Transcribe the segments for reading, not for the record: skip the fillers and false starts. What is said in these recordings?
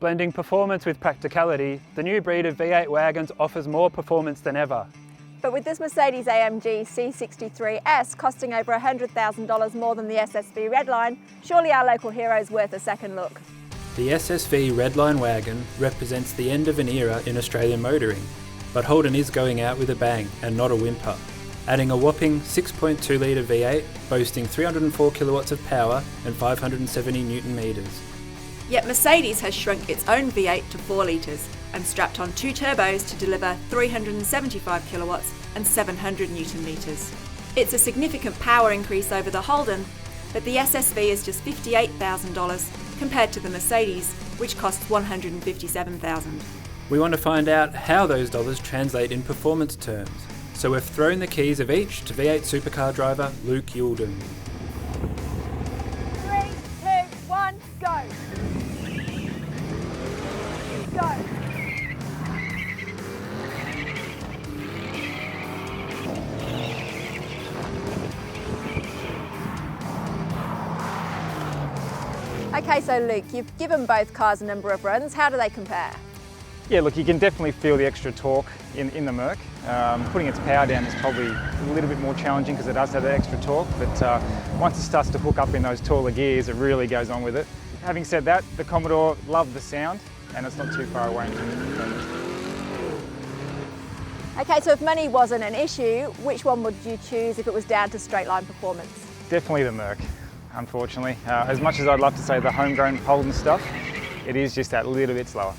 Blending performance with practicality, the new breed of V8 wagons offers more performance than ever. But with this Mercedes-AMG C63S costing over $100,000 more than the SSV Redline, surely our local hero is worth a second look. The SSV Redline wagon represents the end of an era in Australian motoring, but Holden is going out with a bang and not a whimper, adding a whopping 6.2 litre V8 boasting 304 kilowatts of power and 570 newton metres. Yet Mercedes has shrunk its own V8 to 4 litres and strapped on 2 turbos to deliver 375 kilowatts and 700 newton metres. It's a significant power increase over the Holden, but the SSV is just $58,000 compared to the Mercedes, which costs $157,000. We want to find out how those dollars translate in performance terms, so we've thrown the keys of each to V8 supercar driver Luke Holden. 3, 2, 1, go! Go! Okay, so Luke, you've given both cars a number of runs. How do they compare? Yeah, look, you can definitely feel the extra torque in the Merc. Putting its power down is probably a little bit more challenging because it does have that extra torque, but once it starts to hook up in those taller gears, it really goes on with it. Having said that, the Commodore loved the sound, and it's not too far away in terms of performance. Okay, so if money wasn't an issue, which one would you choose if it was down to straight line performance? Definitely the Merc, unfortunately. As much as I'd love to say the homegrown Holden stuff, it is just that little bit slower.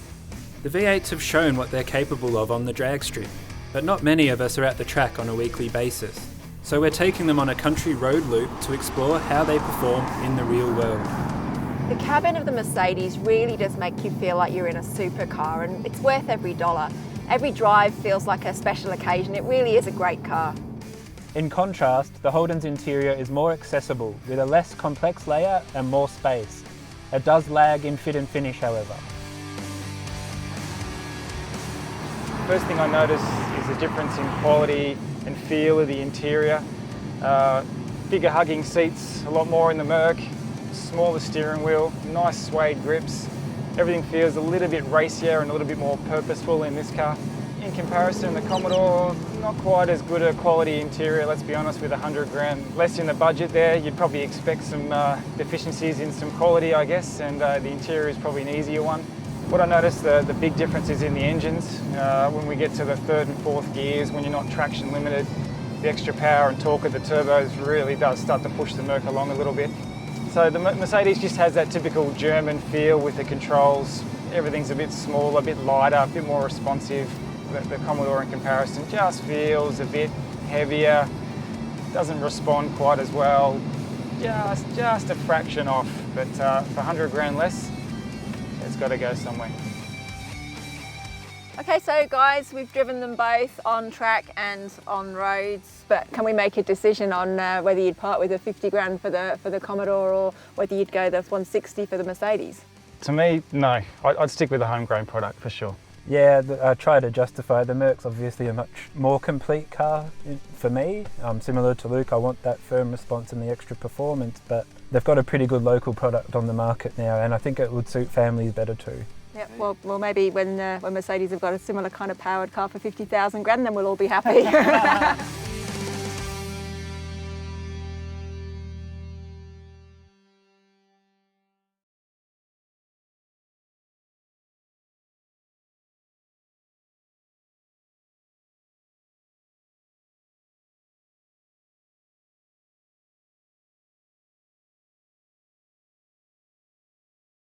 The V8s have shown what they're capable of on the drag strip, but not many of us are at the track on a weekly basis. So we're taking them on a country road loop to explore how they perform in the real world. The cabin of the Mercedes really does make you feel like you're in a supercar, and it's worth every dollar. Every drive feels like a special occasion. It really is a great car. In contrast, the Holden's interior is more accessible, with a less complex layout and more space. It does lag in fit and finish, however. First thing I notice is the difference in quality and feel of the interior. Bigger hugging seats, a lot more in the Merc, smaller steering wheel, nice suede grips. Everything feels a little bit racier and a little bit more purposeful in this car. In comparison, the Commodore, not quite as good a quality interior, let's be honest, with 100 grand less in the budget there. You'd probably expect some deficiencies in some quality, I guess, and the interior is probably an easier one. What I noticed, the big difference is in the engines. When we get to the third and fourth gears, when you're not traction limited, the extra power and torque of the turbos really does start to push the Merc along a little bit. So the Mercedes just has that typical German feel with the controls. Everything's a bit smaller, a bit lighter, a bit more responsive. The Commodore in comparison just feels a bit heavier, doesn't respond quite as well, just a fraction off, but for 100 grand less, it's got to go somewhere. Okay, so guys, we've driven them both on track and on roads, but can we make a decision on whether you'd part with the 50 grand for the Commodore or whether you'd go the 160 for the Mercedes? To me, no. I'd stick with the homegrown product for sure. Yeah, I try to justify the Merc's obviously a much more complete car for me. Similar to Luke, I want that firm response and the extra performance, but they've got a pretty good local product on the market now, and I think it would suit families better too. Yeah, well, maybe when Mercedes have got a similar kind of powered car for 50,000 grand, then we'll all be happy.